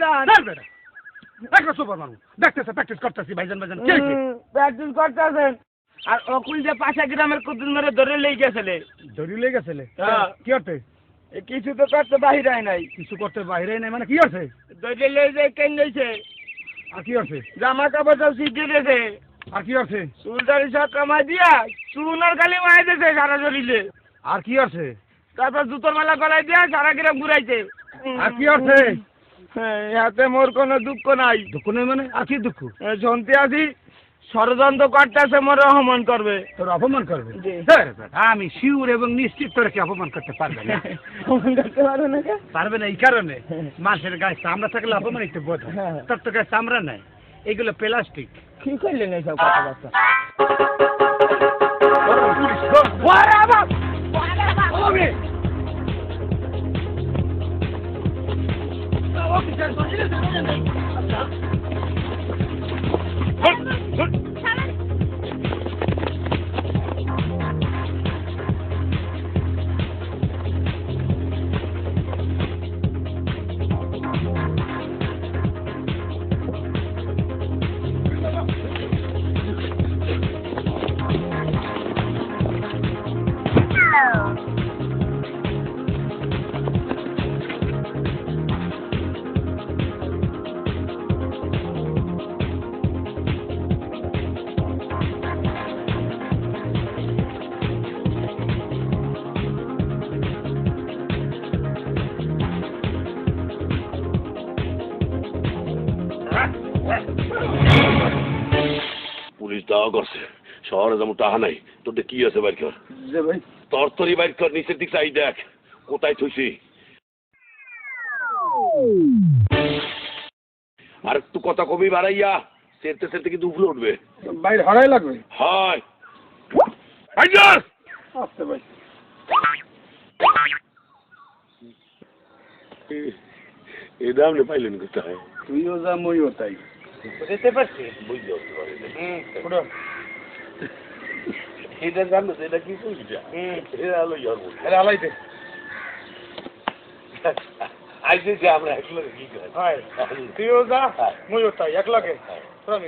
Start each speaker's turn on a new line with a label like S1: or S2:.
S1: ভাইজান
S2: না বেটা একটা সুপার মানুষ দেখতেছে প্র্যাকটিস করতেছি ভাইজান ভাইজান কে কে
S1: প্র্যাকটিস করতেছেন আর অকুল যে পাশা গ্রামের কুতুল মেরে ধরে লেগে গেছিলে
S2: দড়ি লেগে গেছিলে
S1: হ্যাঁ।
S2: কি করতে
S1: কিছু তো করতে বাহির হয় নাই
S2: কিছু করতে বাইরে নাই মানে কি আছে
S1: ধরে লেগে যায় কেন গেছে
S2: আর কি আছে
S1: জামা কাপড় সব শিখে গেছে
S2: আর কি আছে
S1: চুলদারি সব কামাই দিয়া চুনার খালি মাই দিয়েছে সারা শরীরে
S2: আর কি আছে
S1: তারপর জুতোর মালা গলায় দিয়া সারা গ্রাম ঘুরাইছে
S2: আর কি আছে
S1: হাতে মোর কোনো দুঃখ নাই
S2: দুঃখ নেই মানে আর কি দুঃখ
S1: শুনতে আছি ষড়যন্ত্র করতেছে মোর অপমান করবে
S2: তোর অপমান করবে
S1: জি।
S2: আমি শিওর এবং নিশ্চিত তোর কি অপমান করতে পারবে না
S1: অপমান করতে পারো না কে?
S2: পারবে না এই কারণে মানুষের গায়ে চামড়া থাকলে অপমান একটু বোধ হয়।
S1: হ্যাঁ।
S2: তোর তো গায়ে চামড়া নাই এগুলো প্লাস্টিক
S1: কি করলেন এইসব কথাবার্তা
S3: পুলিশ দাওয়া করছে শহরে যেমন টাহা নাই তোদের কি আছে বাইর কর
S1: যে ভাই
S3: তরতরি বাইর কর নিচের দিক চাই দেখ কোথায় থুইছি আর একটু কথা কবি বাড়াইয়া সেরতে সেরতে কিন্তু উফলে উঠবে
S2: বাইরে হরাই লাগবে
S3: হয় আইজার
S2: আস্তে ভাই
S3: এই দাম নে পাইলেন কোথায়
S2: তুইও যা মইও তাই
S1: বুঝতে পারছি
S3: বুঝতে উঠতে পারি
S1: পুরো
S3: এটা জানো এটা কি কইছা এটা হলো ইয়ার বল
S2: আরে আলাইতে
S3: আইছে যে আমরা একলা কি করে
S2: হয় তুইও যা মইও তাই একলাকে